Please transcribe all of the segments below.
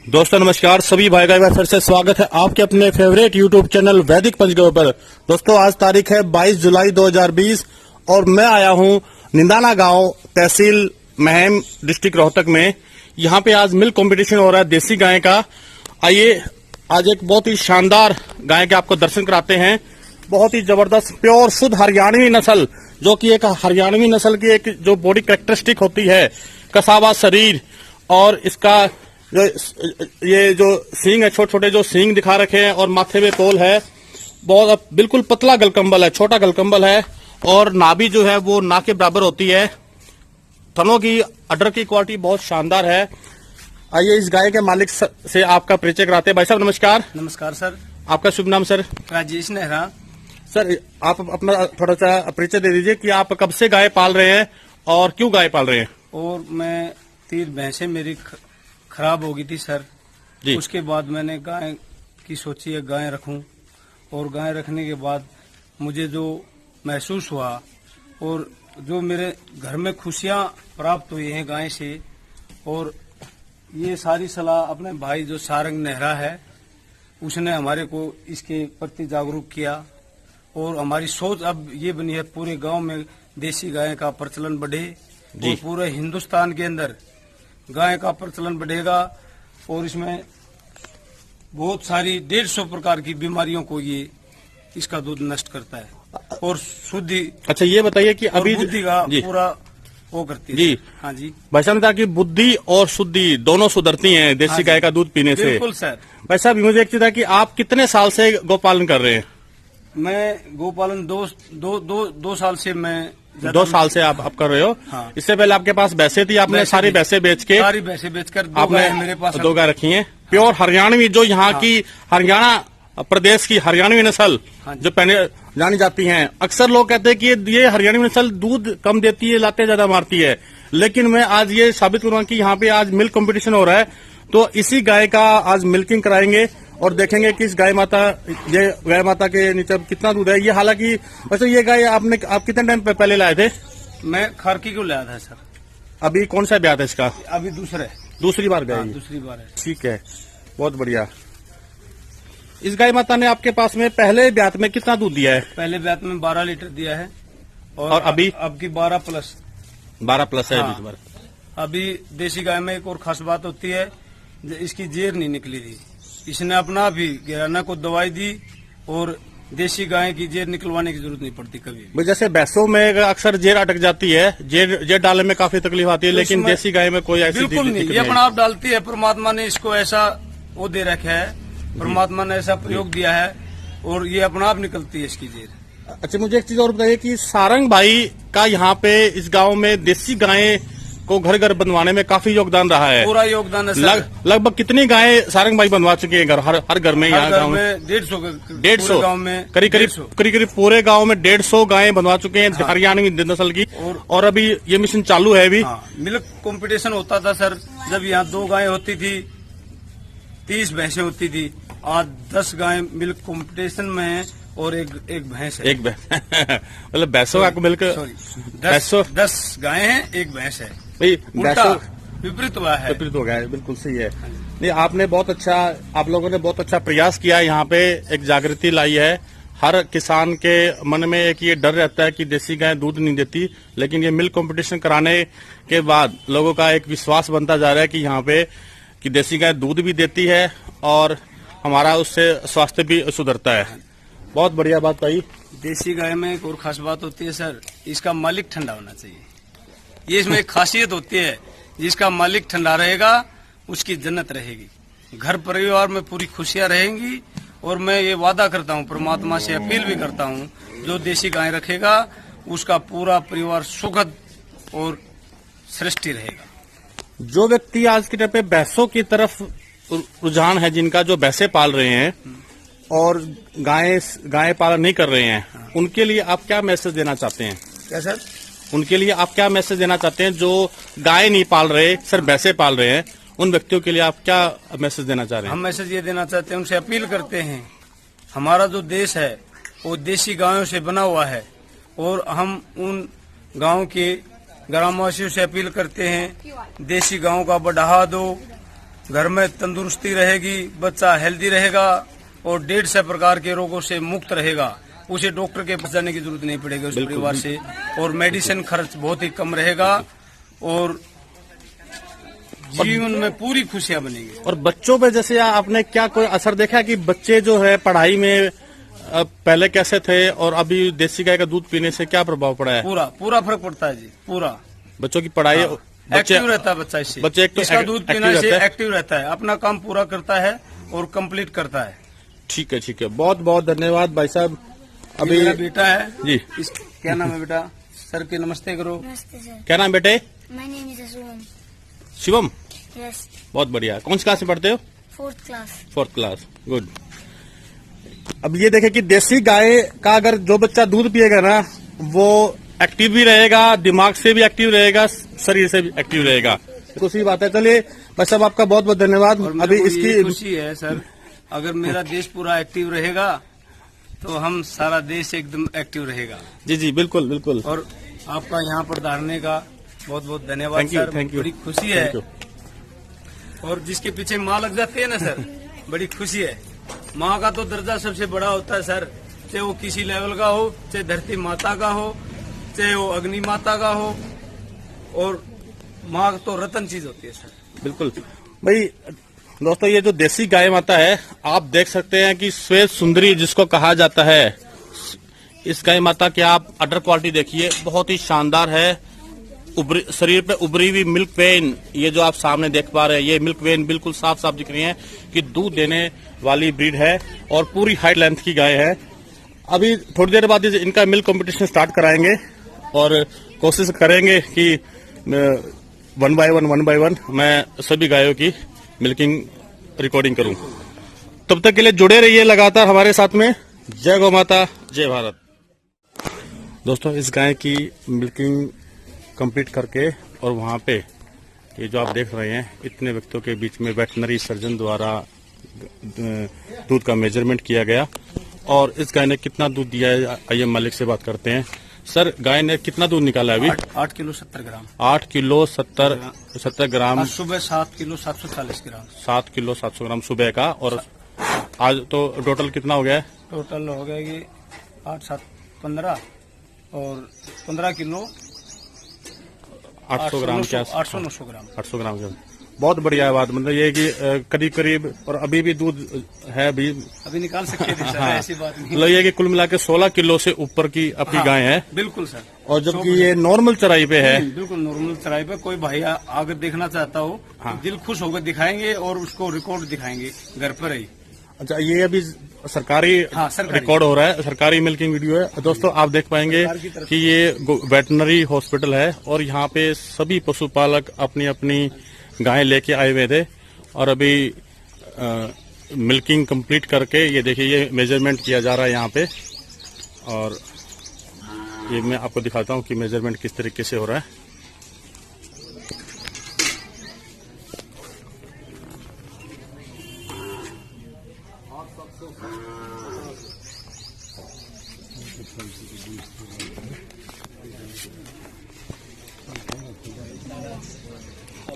दोस्तों नमस्कार, सभी भाई भाई फिर से स्वागत है आपके अपने फेवरेट यूट्यूब चैनल वैदिक पंचगव्य पर। दोस्तों आज तारीख है 22 जुलाई 2020 और मैं आया हूं निंदाना गांव, तहसील महम, डिस्ट्रिक्ट रोहतक में। यहां पे आज मिल्क कंपटीशन हो रहा है देसी गाय का। आइए आज एक बहुत ही शानदार गाय के आपको दर्शन कराते हैं। बहुत ही जबरदस्त प्योर शुद्ध हरियाणवी नस्ल, जो कि एक हरियाणवी नस्ल की एक जो बॉडी कैरेक्टरिस्टिक होती है, कसावा शरीर और इसका ये जो सींग है, छोटे छोटे जो सींग दिखा रखे हैं और माथे में तोल है, बहुत बिल्कुल पतला गलकंबल है, छोटा गलकंबल है और नाभि जो है वो ना के बराबर होती है। थनों की अडर की क्वालिटी बहुत शानदार है। आइए इस गाय के मालिक से आपका परिचय कराते हैं। भाई साहब नमस्कार। नमस्कार सर। आपका शुभ नाम सर? राजेश नेहरा। सर आप अपना थोड़ा सा परिचय दे दीजिए कि आप कब से गाय पाल रहे हैं और क्यों गाय पाल रहे हैं? और मैं 3 भैंसें मेरी खराब हो गई थी सर जी। उसके बाद मैंने गाय की सोची है गाय रखूं, और गाय रखने के बाद मुझे जो महसूस हुआ और जो मेरे घर में खुशियां प्राप्त हुई हैं गाय से, और ये सारी सलाह अपने भाई जो सारंग नेहरा है उसने हमारे को इसके प्रति जागरूक किया, और हमारी सोच अब ये बनी है पूरे गांव में देसी गाय का प्रचलन बढ़े और पूरे हिंदुस्तान के अंदर गाय का प्रचलन बढ़ेगा, और इसमें बहुत सारी 150 प्रकार की बीमारियों को ये इसका दूध नष्ट करता है और शुद्धि। अच्छा ये बताइए कि अभी बुद्धि का पूरा वो करती है जी। हाँ जी, भाई साहब ने कि बुद्धि और शुद्धि दोनों सुधरती हैं देसी गाय का दूध पीने से। बिल्कुल सर। भाई साहब मुझे एक चीज है कि आप कितने साल से गोपालन कर रहे हैं? मैं गोपालन दो साल से मैं 2 साल से आप कर रहे हो। हाँ। इससे पहले आपके पास भैंसे थी, आपने सारी भैंसे बेचकर आपने मेरे पास 2 गाय रखी हैं प्योर हरियाणवी, जो यहाँ की हरियाणा प्रदेश की हरियाणवी नस्ल जो पहले जानी जाती हैं। अक्सर लोग कहते हैं कि ये हरियाणवी नस्ल दूध कम देती है, लाते ज्यादा मारती है, लेकिन मैं आज ये साबित करूंगा कि यहाँ पे आज मिल्क कंपटीशन हो रहा है, तो इसी गाय का आज मिल्किंग कराएंगे और देखेंगे कि इस गाय माता के नीचे कितना दूध है। ये हालांकि वैसे ये गाय आप कितने टाइम पहले लाए थे? मैं खारकी को लाया था सर। अभी कौन सा ब्याह था इसका? अभी दूसरी बार गए? दूसरी बार है। ठीक है, बहुत बढ़िया। इस गाय माता ने आपके पास में पहले ब्याह में कितना दूध दिया है? पहले ब्याह में 12 लीटर दिया है और अभी अब की 12 प्लस है। हाँ। अभी देसी गाय में एक और खास बात होती है, इसकी जेर नहीं निकली थी, इसने अपना भी गिराना को दवाई दी, और देसी गाय की जेर निकलवाने की जरूरत नहीं पड़ती कभी। जैसे भैंसों में अक्सर जेर अटक जाती है, जेर डालने में काफी तकलीफ आती है, लेकिन देसी गाय में कोई ऐसी बिल्कुल नहीं, ये अपना आप डालती है। परमात्मा ने इसको ऐसा वो दे रखा है, परमात्मा ने ऐसा प्रयोग दिया है और ये अपना आप निकलती है इसकी जेर। अच्छा मुझे एक चीज और बताइए कि सारंग भाई का यहाँ पे इस गाँव में देसी गाय को घर घर बनवाने में काफी योगदान रहा है। पूरा योगदान है। लगभग कितनी गायें सारंग भाई बनवा चुके हैं हर घर में? यहाँ गाँव में 150 गाँव में करीब पूरे गाँव में 150 गायें बनवा चुके हैं हरियाणवी नस्ल की, और अभी ये मिशन चालू है। अभी मिल्क कंपटीशन होता था सर, जब यहाँ 2 गायें होती थी, 30 भैंसें होती थी। आज 10 गायें मिल्क कंपटीशन में है और एक भैंस है। मतलब भैंसों का मिल्क 10 गायें हैं, 1 भैंस है। विपरीत हुआ है। विपरीत हो गया है, बिल्कुल सही है। नहीं आपने बहुत अच्छा, आप लोगों ने बहुत अच्छा प्रयास किया, यहाँ पे एक जागृति लाई है। हर किसान के मन में एक ये डर रहता है कि देसी गाय दूध नहीं देती, लेकिन ये मिल्क कंपटीशन कराने के बाद लोगों का एक विश्वास बनता जा रहा है कि यहाँ पे कि देसी गाय दूध भी देती है और हमारा उससे स्वास्थ्य भी सुधरता है। बहुत बढ़िया बात भाई। देसी गाय में एक और खास बात होती है सर, इसका मालिक ठंडा होना चाहिए। ये इसमें एक खासियत होती है, जिसका मालिक ठंडा रहेगा उसकी जन्नत रहेगी, घर परिवार में पूरी खुशियां रहेंगी। और मैं ये वादा करता हूँ, परमात्मा से अपील भी करता हूँ, जो देसी गाय रखेगा उसका पूरा परिवार सुखद और सृष्टि रहेगा। जो व्यक्ति आज के टाइम पे भैंसों की तरफ रुझान है, जिनका जो भैंसे पाल रहे हैं और गाय पालन नहीं कर रहे हैं, उनके लिए आप क्या मैसेज देना चाहते हैं? क्या सर? उनके लिए आप क्या मैसेज देना चाहते हैं जो गाय नहीं पाल रहे, सिर्फ भैंसे पाल रहे हैं? उन व्यक्तियों के लिए आप क्या मैसेज देना चाह रहे हैं? हम मैसेज ये देना चाहते हैं, उनसे अपील करते हैं, हमारा जो देश है वो देसी गायों से बना हुआ है, और हम उन गांव के ग्रामवासियों से अपील करते हैं, देसी गांव का बढ़ावा दो, घर में तंदुरुस्ती रहेगी, बच्चा हेल्दी रहेगा और 150 प्रकार के रोगों से मुक्त रहेगा। उसे डॉक्टर के पास जाने की जरूरत नहीं पड़ेगी उस परिवार से, और मेडिसिन खर्च बहुत ही कम रहेगा और जीवन में पूरी खुशियां बनेगी। और बच्चों पे जैसे आपने क्या कोई असर देखा कि बच्चे जो है पढ़ाई में पहले कैसे थे और अभी देसी गाय का दूध पीने से क्या प्रभाव पड़ा है? पूरा फर्क पड़ता है जी, पूरा। बच्चों की पढ़ाई, एक्टिव रहता है बच्चा इससे, इसका दूध पीने से एक्टिव रहता है, अपना काम पूरा करता है और कंप्लीट करता है। ठीक है, ठीक है, बहुत बहुत धन्यवाद भाई साहब। अभी मेरा बेटा है जी, क्या नाम है बेटा? सर के नमस्ते करो। नमस्ते सर। क्या नाम बेटे? My name is Shivam. Shivam, yes. बहुत बढ़िया। कौन सी क्लास में पढ़ते हो? 4th class. 4th class, good. अब ये देखें कि देसी गाय का अगर जो बच्चा दूध पिएगा ना, वो एक्टिव भी रहेगा, दिमाग से भी एक्टिव रहेगा, शरीर से भी एक्टिव रहेगा। खुशी बात है। चलिए भाई साहब, आपका बहुत बहुत धन्यवाद। अभी इसकी खुशी है सर, अगर मेरा देश पूरा एक्टिव रहेगा तो हम सारा देश एकदम एक्टिव रहेगा। जी जी, बिल्कुल बिल्कुल। और आपका यहाँ पर धारने का बहुत बहुत धन्यवाद सर, थैंक यू। बड़ी खुशी है। और जिसके पीछे माँ लग जाती है ना सर, बड़ी खुशी है। माँ का तो दर्जा सबसे बड़ा होता है सर, चाहे वो किसी लेवल का हो, चाहे धरती माता का हो, चाहे वो अग्नि माता का हो, और माँ तो रतन चीज होती है सर। बिल्कुल भाई। दोस्तों, ये जो देसी गाय माता है, आप देख सकते हैं कि श्वेत सुंदरी जिसको कहा जाता है, इस गाय माता की आप अडर क्वालिटी देखिए, बहुत ही शानदार है। शरीर पे उभरी हुई मिल्क वेन, ये जो आप सामने देख पा रहे हैं, ये मिल्क वेन बिल्कुल साफ साफ दिख रही है कि दूध देने वाली ब्रीड है और पूरी हाई लेंथ की गाय है। अभी थोड़ी देर बाद इनका मिल्क कंपटीशन स्टार्ट कराएंगे और कोशिश करेंगे कि 1 बाय 1 मैं सभी गायों की मिल्किंग रिकॉर्डिंग करूं। तब तक के लिए जुड़े रहिए लगातार हमारे साथ में। जय गौ माता, जय भारत। दोस्तों, इस गाय की मिल्किंग कंप्लीट करके और वहां पे ये जो आप देख रहे हैं, इतने व्यक्तियों के बीच में वेटनरी सर्जन द्वारा दूध का मेजरमेंट किया गया और इस गाय ने कितना दूध दिया है, आइए मालिक से बात करते हैं। सर, गाय ने कितना दूध निकाला है अभी? 8 किलो 70 ग्राम। 8 किलो 70 ग्राम। सुबह 7 किलो 740 ग्राम। 7 किलो 700 ग्राम सुबह का। और आज तो टोटल कितना हो गया है? टोटल हो गया कि 8 7 15 और 15 किलो 800 ग्राम के 800-900 ग्राम। 800 ग्राम के बहुत बढ़िया बात। मतलब ये कि करीब करीब, और अभी भी दूध है, अभी निकाल सकते थे सर, ऐसी बात नहीं। मतलब ये कि कुल मिला के 16 किलो से ऊपर की आपकी गाय है। बिल्कुल सर। और जबकि ये नॉर्मल चराई पे है। बिल्कुल नॉर्मल चराई पे। कोई भाई अगर देखना चाहता हो, दिल खुश होकर दिखाएंगे और उसको रिकॉर्ड दिखाएंगे घर पर ही। अच्छा, ये अभी सरकारी रिकॉर्ड हो रहा है, सरकारी मिल्किंग वीडियो है। दोस्तों, आप देख पाएंगे कि ये वेटनरी हॉस्पिटल है और यहाँ पे सभी पशुपालक अपनी अपनी गायें लेके आए हुए थे और अभी मिल्किंग कंप्लीट करके ये देखिए, ये मेजरमेंट किया जा रहा है यहाँ पे। और ये मैं आपको दिखाता हूँ कि मेजरमेंट किस तरीके से हो रहा है।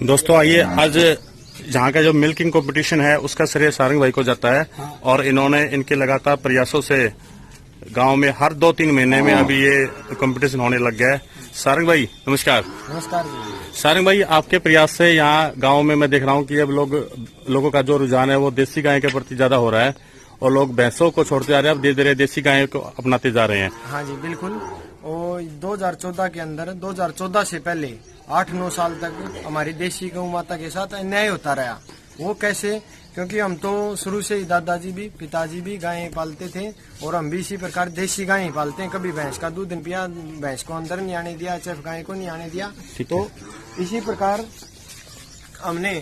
दोस्तों, आइए, आज जहाँ का जो मिल्किंग कंपटीशन है उसका श्रेय सारंग भाई को जाता है। और इन्होंने इनके लगातार प्रयासों से गांव में हर 2-3 महीने में अभी ये कंपटीशन होने लग गया है। सारंग भाई नमस्कार। नमस्कार। सारंग भाई, आपके प्रयास से यहाँ गांव में मैं देख रहा हूँ कि अब लोगों का जो रुझान है वो देसी गाय के प्रति ज्यादा हो रहा है और लोग भैंसों को छोड़ते जा रहे हैं, अब धीरे धीरे देसी गाय को अपनाते जा रहे हैं। हाँ जी बिल्कुल। और 2014 के अंदर, 2014 से पहले 8-9 साल तक हमारी देसी गौ माता के साथ अन्याय होता रहा। वो कैसे? क्योंकि हम तो शुरू से ही दादाजी भी पिताजी भी गायें पालते थे और हम भी इसी प्रकार देसी गायें पालते हैं। कभी भैंस का दूध नहीं पिया, भैंस को अंदर नहीं आने दिया, सिर्फ गाय को नहीं आने दिया। तो इसी प्रकार हमने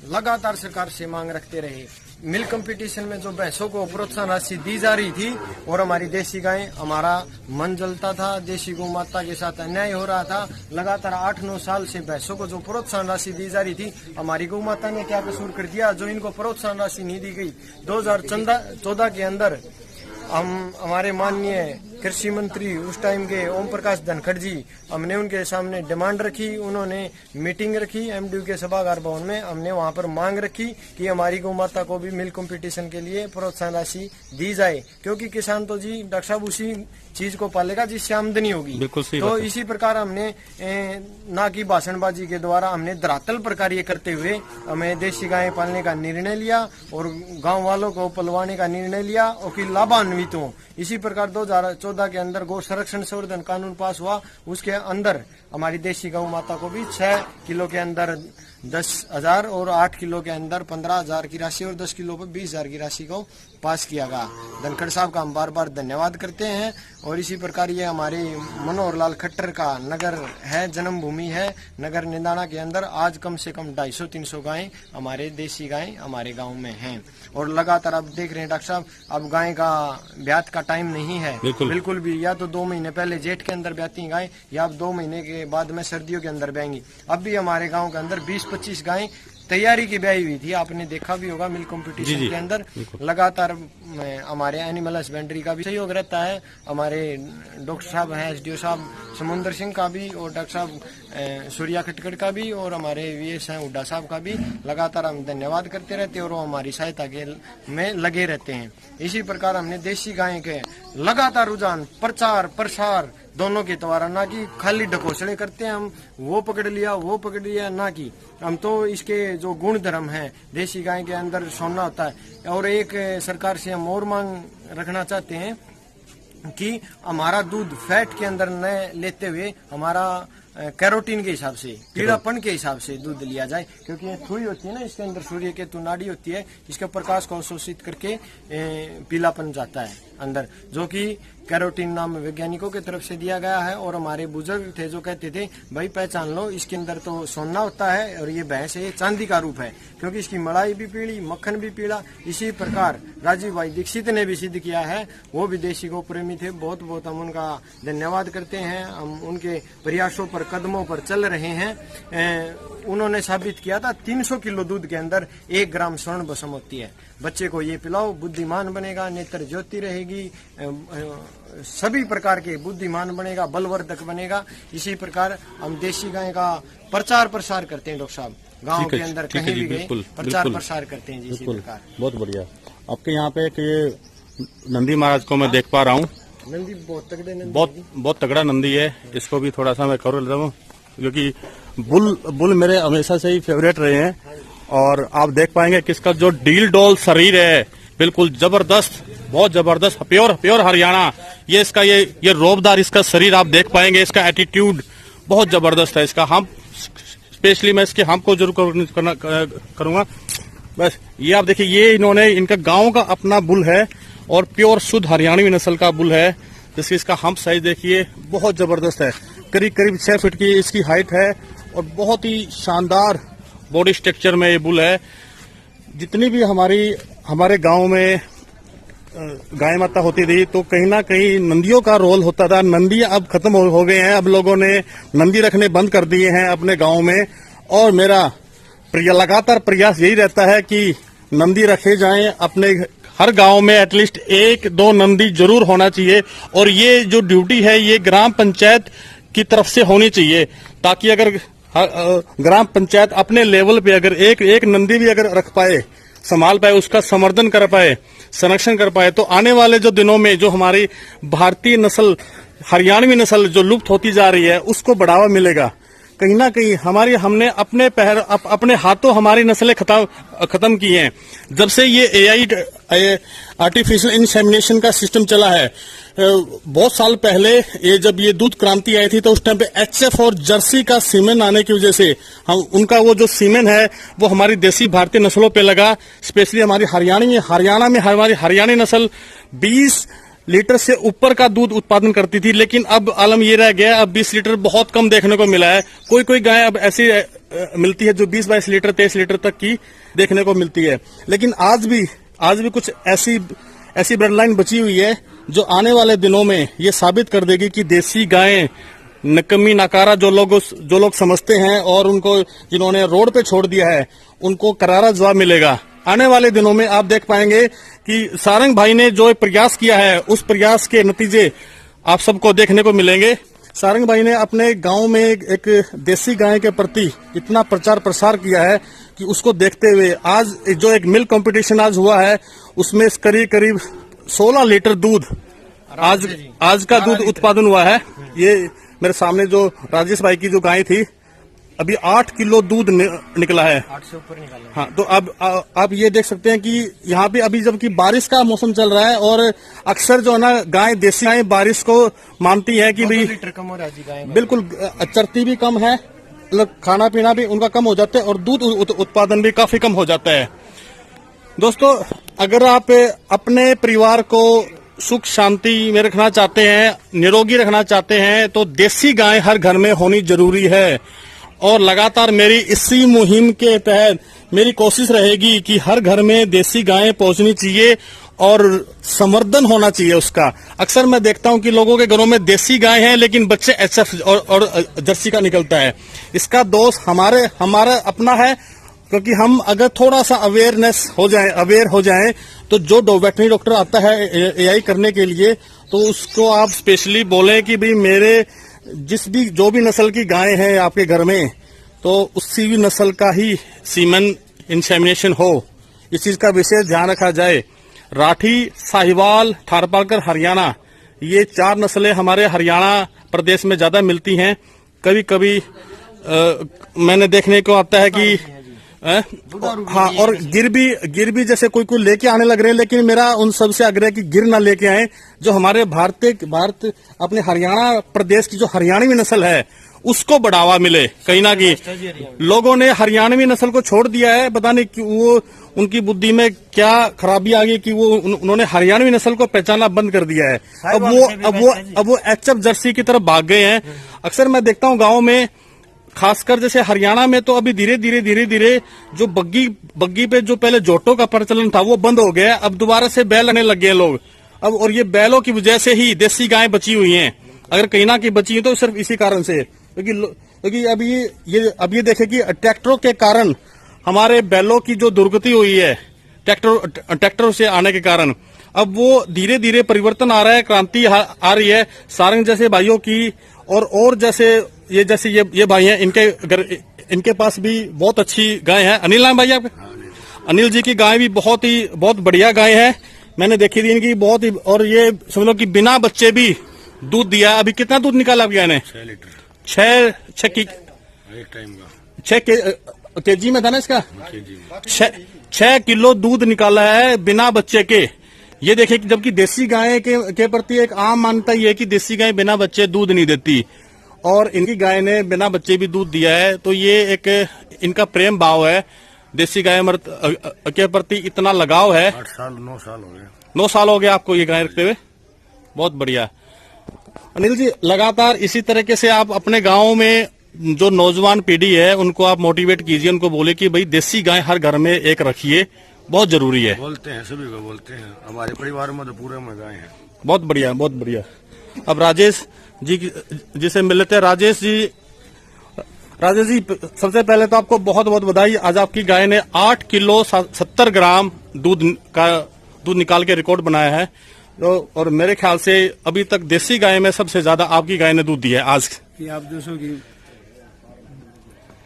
लगातार सरकार से मांग रखते रहे। मिल्क कंपटीशन में जो भैंसों को प्रोत्साहन राशि दी जा रही थी और हमारी देसी गायें, हमारा मन जलता था, देसी गौ माता के साथ अन्याय हो रहा था। लगातार 8-9 साल से भैंसों को जो प्रोत्साहन राशि दी जा रही थी, हमारी गौ माता ने क्या कसूर कर दिया जो इनको प्रोत्साहन राशि नहीं दी गई। 2014 के अंदर हम हमारे माननीय कृषि मंत्री उस टाइम के ओम प्रकाश धनखड़ जी, हमने उनके सामने डिमांड रखी। उन्होंने मीटिंग रखी एमडीयू के सभागार भवन में। हमने वहां पर मांग रखी कि हमारी गौ माता को भी मिल्क कंपटीशन के लिए प्रोत्साहन राशि दी जाए, क्योंकि किसान तो जी डॉक्टर साहब उसी चीज को पालेगा जिससे आमदनी होगी। बिल्कुल सही तो बात है। इसी प्रकार हमने ना कि भाषणबाजी के द्वारा हमने धरातल पर कार्य करते हुए हमें देशी गायें पालने का निर्णय लिया और गांव वालों को पलवाने का निर्णय लिया और कि लाभान्वित हो। इसी प्रकार 2014 के अंदर गौ संरक्षण संवर्धन कानून पास हुआ। उसके अंदर हमारी देशी गौ माता को भी 6 किलो के अंदर 10,000 और 8 किलो के अंदर 15,000 की राशि और 10 किलो पर 20,000 की राशि को पास किया गया। धनखड़ साहब का हम बार बार धन्यवाद करते हैं। और इसी प्रकार ये हमारे मनोहर लाल खट्टर का नगर है, जन्मभूमि है। नगर निंदाना के अंदर आज कम से कम 250-300 गायें हमारे देशी गायें हमारे गांव में हैं। और लगातार आप देख रहे हैं डॉक्टर साहब, अब गाय का ब्यात का टाइम नहीं है बिल्कुल भी। या तो 2 महीने पहले जेठ के अंदर ब्याती गाय, या अब 2 महीने के बाद में सर्दियों के अंदर ब्याएंगी। अब भी हमारे गांव के अंदर 20-25 गायें तैयारी की ब्याई हुई थी। आपने देखा भी होगा मिल्क कंपटीशन के अंदर। लगातार हमारे एनिमल हस्बेंड्री का भी सहयोग रहता है। हमारे डॉक्टर साहब हैं, एसडीओ साहब समुंदर सिंह का भी, और डॉक्टर साहब सूर्या खटकड़ का भी, और हमारे वीएस हैं हुड्डा साहब का भी। लगातार हम धन्यवाद करते रहते हैं और वो हमारी सहायता के में लगे रहते हैं। इसी प्रकार हमने देशी गाय के लगातार रुझान प्रचार प्रसार दोनों के द्वारा, ना कि खाली ढकोसले करते हैं हम वो पकड़ लिया, ना कि हम तो इसके जो गुण धर्म है, देशी गाय के अंदर सोना होता है। और एक सरकार से हम और मांग रखना चाहते हैं कि हमारा दूध फैट के अंदर न लेते हुए हमारा कैरोटीन के हिसाब से, पीलापन के हिसाब से दूध लिया जाए, क्योंकि ये थुई होती है ना, इसके अंदर सूर्य केतु नाड़ी होती है, इसके प्रकाश को अवशोषित करके पीलापन जाता है अंदर, जो कि कैरोटीन नाम वैज्ञानिकों की तरफ से दिया गया है। और हमारे बुजुर्ग थे जो कहते थे भाई पहचान लो, इसके अंदर तो सोना होता है और ये भैंस है, ये चांदी का रूप है, क्योंकि इसकी मलाई भी पीली, मक्खन भी पीला। इसी प्रकार राजीव भाई दीक्षित ने भी सिद्ध किया है, वो भी देशी गौ प्रेमी थे। बहुत बहुत हम उनका धन्यवाद करते हैं। हम उनके प्रयासों पर, कदमों पर चल रहे हैं। उन्होंने साबित किया था 300 किलो दूध के अंदर 1 ग्राम स्वर्ण भस्म होती है। बच्चे को ये पिलाओ, बुद्धिमान बनेगा, नेत्र ज्योति रहेगी, सभी प्रकार के बुद्धिमान बनेगा, बलवर्धक बनेगा। इसी प्रकार हम देशी गाय का प्रचार प्रसार करते हैं डॉक्टर साहब, गांव के अंदर कहीं भी गए प्रचार प्रसार करते हैं जी। इसी प्रकार बहुत बढ़िया। आपके यहाँ पे कि नंदी महाराज को मैं देख पा रहा हूँ, नंदी बहुत तगड़े, बहुत तगड़ा नंदी है। इसको भी थोड़ा सा मैं कर लेता हूँ, क्योंकि बुल मेरे हमेशा से ही फेवरेट रहे हैं। और आप देख पाएंगे कि इसका जो डील डोल शरीर है बिल्कुल जबरदस्त, बहुत जबरदस्त, प्योर हरियाणा। ये इसका ये रोबदार इसका शरीर आप देख पाएंगे। इसका एटीट्यूड बहुत जबरदस्त है। इसका हम स्पेशली मैं इसके हम को जरूर करूंगा। बस ये आप देखिए, ये इन्होंने इनका गांव का अपना बुल है और प्योर शुद्ध हरियाणवी नस्ल का बुल है। जैसे इसका हम साइज देखिए, बहुत जबरदस्त है। करीब 6 फीट की इसकी हाइट है और बहुत ही शानदार बॉडी स्ट्रक्चर में ये बुल है। जितनी भी हमारे गांव में गाय माता होती थी तो कहीं ना कहीं नंदियों का रोल होता था। नंदी अब खत्म हो गए हैं, अब लोगों ने नंदी रखने बंद कर दिए हैं अपने गांव में। और मेरा लगातार प्रयास यही रहता है कि नंदी रखे जाएं अपने हर गांव में। एटलीस्ट 1-2 नंदी जरूर होना चाहिए। और ये जो ड्यूटी है ये ग्राम पंचायत की तरफ से होनी चाहिए, ताकि अगर ग्राम पंचायत अपने लेवल पे अगर एक नंदी भी अगर रख पाए, संभाल पाए, उसका संवर्धन कर पाए, संरक्षण कर पाए, तो आने वाले जो दिनों में जो हमारी भारतीय नस्ल, हरियाणवी नस्ल जो लुप्त होती जा रही है, उसको बढ़ावा मिलेगा। कहीं ना कहीं हमने अपने हाथों हमारी नस्लें खत्म की हैं। जब से ये AI आर्टिफिशियल इंसेमिनेशन का सिस्टम चला है, बहुत साल पहले जब ये दूध क्रांति आई थी तो उस टाइम पे HF और जर्सी का सीमेन आने की वजह से उनका वो जो सीमेन है वो हमारी देसी भारतीय नस्लों पे लगा। स्पेशली हमारी हरियाणा में हमारी हरियाणी नस्ल 20 लीटर से ऊपर का दूध उत्पादन करती थी, लेकिन अब आलम ये रह गया, अब 20 लीटर बहुत कम देखने को मिला है। कोई गाय अब ऐसी मिलती है जो 20-22 लीटर 23 लीटर तक की देखने को मिलती है। लेकिन आज भी कुछ ऐसी ब्लड लाइन बची हुई है जो आने वाले दिनों में ये साबित कर देगी कि देशी गायें नकमी नकारा जो लोग समझते हैं और उनको जिन्होंने रोड पे छोड़ दिया है उनको करारा जवाब मिलेगा। आने वाले दिनों में आप देख पाएंगे कि सारंग भाई ने जो प्रयास किया है उस प्रयास के नतीजे आप सबको देखने को मिलेंगे। सारंग भाई ने अपने गांव में एक देसी गाय के प्रति इतना प्रचार प्रसार किया है कि उसको देखते हुए आज जो एक मिल्क कंपटीशन आज हुआ है उसमें करीब करीब 16 लीटर दूध आज का दूध उत्पादन हुआ है। ये मेरे सामने जो राजेश भाई की जो गाय थी अभी 8 किलो दूध निकला है। 8 से ऊपर निकाला। हाँ, तो अब आप ये देख सकते हैं कि यहाँ पे अभी जबकि बारिश का मौसम चल रहा है और अक्सर जो है ना गाय देसी गाय बारिश को मानती है कि भाई लीटर कम हो रहा है जी गाय। बिल्कुल चरती भी कम है, मतलब खाना पीना भी उनका कम हो जाता है और दूध उत्पादन भी काफी कम हो जाता है। दोस्तों, अगर आप अपने परिवार को सुख शांति में रखना चाहते हैं, निरोगी रखना चाहते हैं, तो देसी गाय हर घर में होनी जरूरी है। और लगातार मेरी इसी मुहिम के तहत मेरी कोशिश रहेगी कि हर घर में देसी गायें पहुंचनी चाहिए और संवर्धन होना चाहिए उसका। अक्सर मैं देखता हूं कि लोगों के घरों में देसी गाय हैं लेकिन बच्चे एचएफ और जर्सी का निकलता है। इसका दोष हमारा अपना है, क्योंकि हम अगर थोड़ा सा अवेयर हो जाए तो जो वेटरनरी डॉक्टर आता है एआई करने के लिए, तो उसको आप स्पेशली बोलें कि भाई मेरे जो भी नस्ल की गाय है आपके घर में, तो उसी भी नस्ल का ही सीमन इंसेमिनेशन हो। इस चीज का विशेष ध्यान रखा जाए। राठी, साहिवाल, थारपारकर, हरियाणा, ये 4 नस्लें हमारे हरियाणा प्रदेश में ज्यादा मिलती हैं। कभी कभी मैंने देखने को आता है कि हाँ, और गिर भी जैसे कोई लेके आने लग रहे हैं, लेकिन मेरा उन सबसे आग्रह है कि गिर ना लेके आए। जो हमारे भारत अपने हरियाणा प्रदेश की जो हरियाणवी नस्ल है उसको बढ़ावा मिले। कहीं ना कहीं लोगों ने हरियाणवी नस्ल को छोड़ दिया है, पता नहीं कि वो उनकी बुद्धि में क्या खराबी आ गई कि वो उन्होंने हरियाणवी नस्ल को पहचानना बंद कर दिया है। अब वो एचएफ जर्सी की तरफ भाग गए हैं। अक्सर मैं देखता हूँ गाँव में, खासकर जैसे हरियाणा में, तो अभी धीरे धीरे जो बग्गी पे जो पहले जोटों का प्रचलन था वो बंद हो गया। अब दोबारा से बैल आने लग गए लोग अब, और ये बैलों की वजह से ही देसी गायें बची हुई हैं। अगर कहीं ना कहीं बची है तो सिर्फ इसी कारण से, क्योंकि अब ये देखे कि ट्रैक्टरों के कारण हमारे बैलों की जो दुर्गति हुई है ट्रैक्टर से आने के कारण, अब वो धीरे धीरे परिवर्तन आ रहा है, क्रांति आ रही है। सारंग जैसे भाइयों की और जैसे ये भाई हैं, इनके पास भी बहुत अच्छी गाय है। अनिल नाम भाई आपके? अनिल जी की गाय भी बहुत बढ़िया गाय है। मैंने देखी थी इनकी बहुत ही, और ये समझ लो कि बिना बच्चे भी दूध दिया। अभी कितना दूध निकाला आप गाय ने? 6 लीटर। 6 केजी में था ना इसका? 6 किलो दूध निकाला है बिना बच्चे के। ये देखिए कि जबकि देसी गाय के प्रति एक आम मान्यता ये है कि देसी गाय बिना बच्चे दूध नहीं देती, और इनकी गाय ने बिना बच्चे भी दूध दिया है। तो ये एक इनका प्रेम भाव है, देसी गाय के प्रति इतना लगाव है। 8 साल 9 साल हो गए। 9 साल हो गए आपको ये गाय रखते हुए? बहुत बढ़िया। अनिल जी, लगातार इसी तरीके से आप अपने गाँव में जो नौजवान पीढ़ी है उनको आप मोटिवेट कीजिए, उनको बोले कि भाई देसी गाय हर घर में एक रखिए, बहुत जरूरी है। बोलते हैं, सभी को बोलते हैं, हमारे परिवार में तो पूरे में गाय है। बहुत बढ़िया, बहुत बढ़िया। अब राजेश जी से मिल लेते हैं। राजेश जी, सबसे पहले तो आपको बहुत बहुत बधाई। आज आपकी गाय ने 8 किलो 70 ग्राम दूध निकाल के रिकॉर्ड बनाया है। तो और मेरे ख्याल से अभी तक देसी गाय में सबसे ज्यादा आपकी गाय ने दूध दिया है आज। ये आप जो कि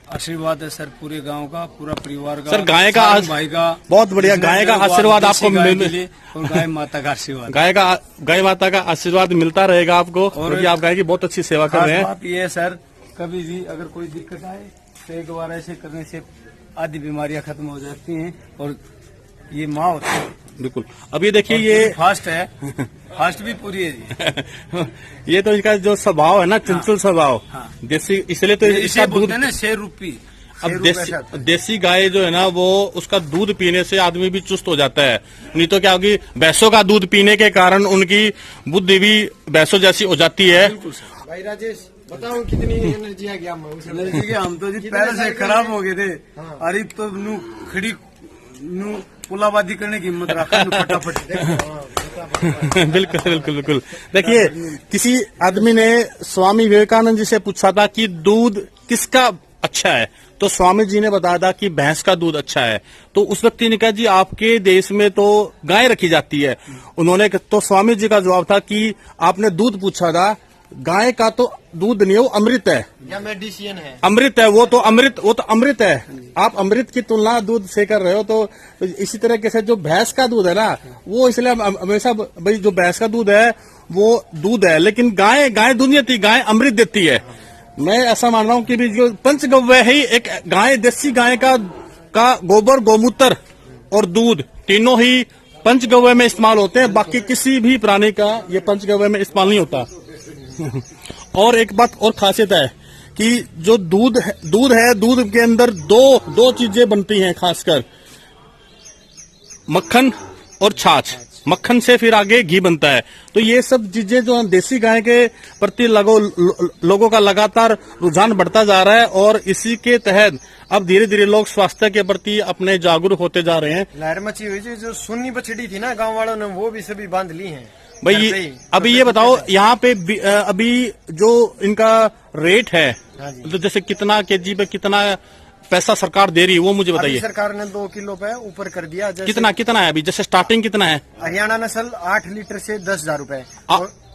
आशीर्वाद है सर, पूरे गांव का, पूरा परिवार का, सर गाय का भाई का बहुत बढ़िया। गाय का आशीर्वाद आपको और गाय माता का आशीर्वाद, गाय माता का आशीर्वाद मिलता रहेगा आपको, क्योंकि आप गाय की बहुत अच्छी सेवा कर रहे हैं। बात ये है सर, कभी भी अगर कोई दिक्कत आए तो एक बार ऐसे करने से आधी बीमारियां खत्म हो जाती हैं, और ये माँ होती है। बिल्कुल। अब ये देखिए, ये फास्ट है, फास्ट भी पूरी है जी। ये तो इसका जो स्वभाव है ना, चंचल स्वभाव, देसी, इसलिए तो इसका दूध ना 6 रुपये। अब देसी गाय जो है ना, वो उसका दूध पीने से आदमी भी चुस्त हो जाता है। नहीं तो क्या होगी, भैंसों का दूध पीने के कारण उनकी बुद्धि भी भैंसों जैसी हो जाती है। भाई राजेश, बताओ कितनी एनर्जी आ गया? हम तो जी पहले से खराब हो गए थे, अरे तो नू खड़ी नू पुलाबाजी करने की हिम्मत रखा फटाफट। बिल्कुल बिल्कुल बिल्कुल। देखिए, किसी आदमी ने स्वामी विवेकानंद जी से पूछा था कि दूध किसका अच्छा है, तो स्वामी जी ने बताया था कि भैंस का दूध अच्छा है। तो उस व्यक्ति ने कहा जी आपके देश में तो गाय रखी जाती है। उन्होंने तो स्वामी जी का जवाब था कि आपने दूध पूछा था, गाय का तो दूध नहीं है, वो अमृत है या मेडिसिन है, अमृत है, वो तो अमृत है। आप अमृत की तुलना दूध से कर रहे हो। तो इसी तरह से जो भैंस का दूध है ना, वो इसलिए हमेशा भाई जो भैंस का दूध है वो दूध है, लेकिन गाय दूध नहीं देती, गाय अमृत देती है। मैं ऐसा मान रहा हूँ कि भी जो पंचगव्य है ही एक गाय, देसी गाय का गोबर, गोमूत्र और दूध तीनों ही पंचगव्य में इस्तेमाल होते हैं। बाकी किसी भी प्राणी का ये पंचगव्य में इस्तेमाल नहीं होता। और एक बात और खासियत है कि जो दूध है, दूध के अंदर दो चीजें बनती हैं, खासकर मक्खन और छाछ। मक्खन से फिर आगे घी बनता है। तो ये सब चीजें जो देसी गाय के प्रति लोगों का लगातार रुझान बढ़ता जा रहा है, और इसी के तहत अब धीरे धीरे लोग स्वास्थ्य के प्रति अपने जागरूक होते जा रहे हैं। लहर मची हुई थी, जो सुन्नी बछड़ी थी ना गांव वालों ने, वो भी सभी बांध ली हैं भाई। अभी ये बताओ यहाँ पे अभी जो इनका रेट है, तो जैसे कितना केजी पे कितना पैसा सरकार दे रही है, वो मुझे बताइए। सरकार ने 2 किलो पे ऊपर कर दिया। कितना है अभी? जैसे स्टार्टिंग कितना है? हरियाणा नस्ल 8 लीटर से 10,000 रूपए।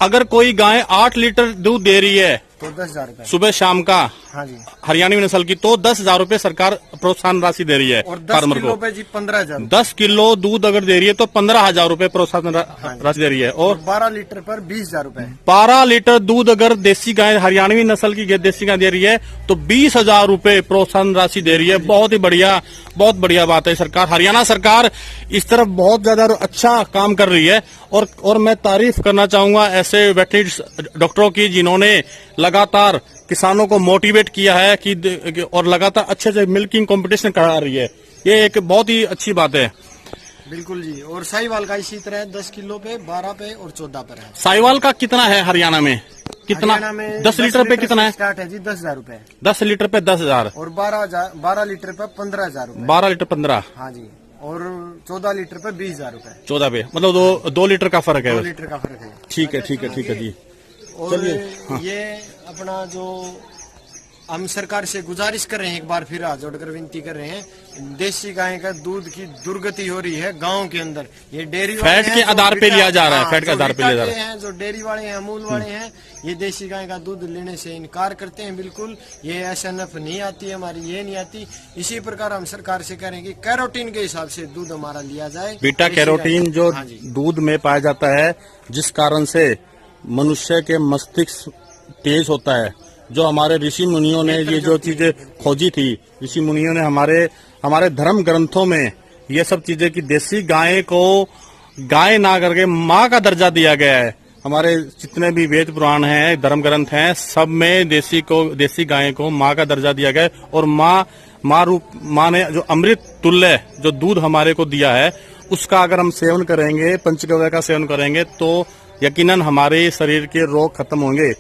अगर कोई गाय 8 लीटर दूध दे रही है तो 10,000 रूपए सुबह शाम का, हाँ जी, हरियाणवी नस्ल की, तो 10,000 रूपए सरकार प्रोत्साहन राशि दे रही है और 10 फार्मर किलो को। पे जी 15,000। 10 किलो दूध अगर दे रही है तो 15,000 रूपए प्रोत्साहन राशि दे रही है। और 12 लीटर पर 20,000 रूपए। 12 लीटर दूध अगर देसी गाय, हरियाणवी नस्ल की देसी गाय दे रही है तो 20,000 रूपए प्रोत्साहन राशि दे रही है। बहुत ही बढ़िया, बहुत बढ़िया बात है। सरकार, हरियाणा सरकार इस तरफ बहुत ज्यादा अच्छा काम कर रही है। और मैं तारीफ करना चाहूंगा ऐसे वेटरनरी डॉक्टरों की जिन्होंने लगातार किसानों को मोटिवेट किया है कि और लगातार अच्छे से मिल्किंग कंपटीशन करा रही है। ये एक बहुत ही अच्छी बात है। बिल्कुल जी। और साहिवाल का इसी तरह 10 किलो पे, 12 पे और 14 पर है। साहिवाल का कितना है हरियाणा में? कितना? हरियाणा में 10 लीटर पे कितना है? स्टार्ट है जी 10,000 रूपए। 10 लीटर पे 10,000 और 12 लीटर पे 15,000 रूपए। 12 लीटर 15, हाँ जी। और 14 लीटर पे 20,000 रूपए। 14 पे, मतलब 2 लीटर का फर्क है। 2 लीटर का फर्क है। ठीक है जी। और ये अपना जो हम सरकार से गुजारिश कर रहे हैं, एक बार फिर हाथ जोड़कर विनती कर रहे हैं, देसी गाय का दूध की दुर्गति हो रही है गांव के अंदर। ये डेयरी फैट के आधार पे लिया जा रहा है, फैट के आधार पे लिया जा रहा है। जो डेयरी वाले हैं, अमूल वाले हैं, ये देसी गाय का दूध लेने से इनकार करते हैं बिल्कुल। ये SNF नहीं आती है हमारी, ये नहीं आती। इसी प्रकार हम सरकार से कह रहे हैं कि कैरोटीन के हिसाब से दूध हमारा लिया जाए। बीटा कैरोटीन जो दूध में पाया जाता है, जिस कारण से मनुष्य के मस्तिष्क तेज होता है। जो हमारे ऋषि मुनियों ने ये जो चीजें खोजी थी, ऋषि मुनियों ने हमारे धर्म ग्रंथों में ये सब चीजें कि देसी गाय को गाय ना करके माँ का दर्जा दिया गया है। हमारे जितने भी वेद पुराण हैं, धर्म ग्रंथ हैं, सब में देसी गाय को माँ का दर्जा दिया गया है। और माँ ने जो अमृत तुल्य जो दूध हमारे को दिया है, उसका अगर हम सेवन करेंगे, पंचगव्य का सेवन करेंगे, तो यकीनन हमारे शरीर के रोग खत्म होंगे।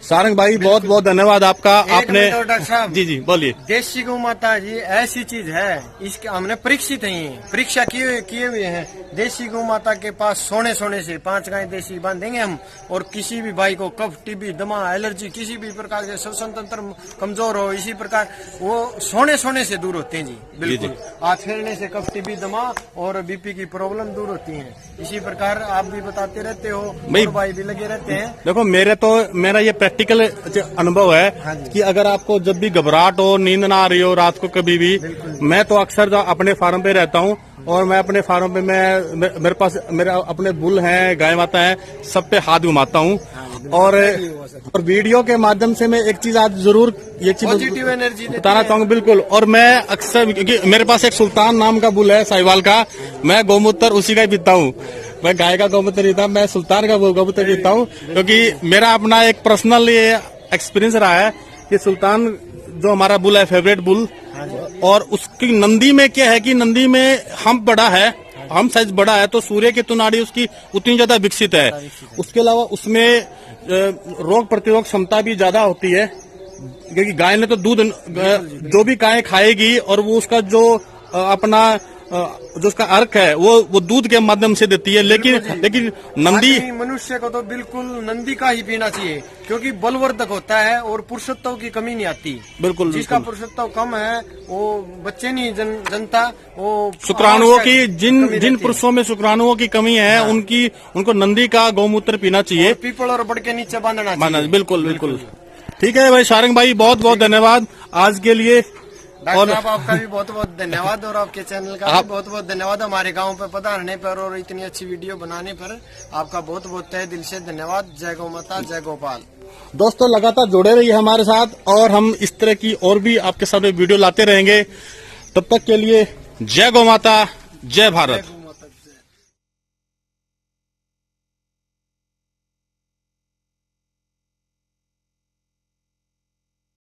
सारंग भाई, बहुत बहुत धन्यवाद आपका। आपने डॉक्टर साहब जी बोलिए। देसी गौ माता जी ऐसी चीज है, इसके हमने परीक्षा किए हुए हैं। देसी गौ माता के पास सोने से 5 गाय देसी बांधेंगे हम, और किसी भी भाई को कफ, टीबी, दमा, एलर्जी, किसी भी प्रकार के श्वसन तंत्र कमजोर हो, इसी प्रकार वो सोने से दूर होते हैं जी। बिल्कुल। हाथ फेरने से कफ, टीबी, दमा और BP की प्रॉब्लम दूर होती है। इसी प्रकार आप भी बताते रहते हो, भाई भी लगे रहते हैं। देखो, मेरा ये प्रैक्टिकल अनुभव है कि अगर आपको जब भी घबराहट हो, नींद ना आ रही हो रात को कभी भी, मैं तो अक्सर अपने फार्म पे रहता हूँ, और मैं अपने फार्म पे मेरे पास मेरे अपने बुल हैं, गाय माता है, सब पे हाथ घुमाता हूँ। और वीडियो के माध्यम से मैं एक चीज आज जरूर ये चीज पॉजिटिव एनर्जी बताना चाहूंगा। बिल्कुल। और मैं अक्सर, क्योंकि मेरे पास एक सुल्तान नाम का बुल है साहिवाल का, मैं गौमूत्र उसी का ही पीता हूँ। मैं गाय का गौमूत्र पीता, मैं सुल्तान का गौमूत्र पीता हूँ, क्योंकि मेरा अपना एक पर्सनल ये एक्सपीरियंस रहा है कि सुल्तान जो हमारा बुल है, फेवरेट बुल, और उसकी नंदी में क्या है कि नंदी में हम साइज बड़ा है, तो सूर्य की तुनाड़ी उसकी उतनी ज्यादा विकसित है। उसके अलावा उसमें रोग प्रतिरोधक क्षमता भी ज्यादा होती है, क्योंकि गाय ने तो दूध जो भी गाय खाएगी, और वो उसका जो अपना जो उसका अर्क है वो दूध के माध्यम से देती है, लेकिन नंदी आदमी मनुष्य को तो बिल्कुल नंदी का ही पीना चाहिए, क्योंकि बलवर्धक होता है और पुरुषत्व की कमी नहीं आती। बिल्कुल जिसका पुरुषत्व कम है वो बच्चे नहीं जनता, वो शुक्राणुओं की जिन कमी जिन रहती है। पुरुषों में शुक्राणुओं की कमी है उनको नंदी का गौमूत्र पीना चाहिए। और पीपल और बड़ के नीचे बांधना माना चाहिए। बिल्कुल। ठीक है भाई सारंग भाई, बहुत बहुत धन्यवाद आज के लिए। डॉक्टर साहब आपका भी बहुत बहुत धन्यवाद और आपके चैनल का भी बहुत बहुत धन्यवाद। हमारे गांव पे पधारने पर और इतनी अच्छी वीडियो बनाने पर आपका बहुत बहुत तहे दिल से धन्यवाद। जय गौ माता, जय गोपाल। दोस्तों लगातार जुड़े रहिए हमारे साथ और हम इस तरह की और भी आपके सामने वीडियो लाते रहेंगे। तब तक के लिए जय गौ माता, जय भारत।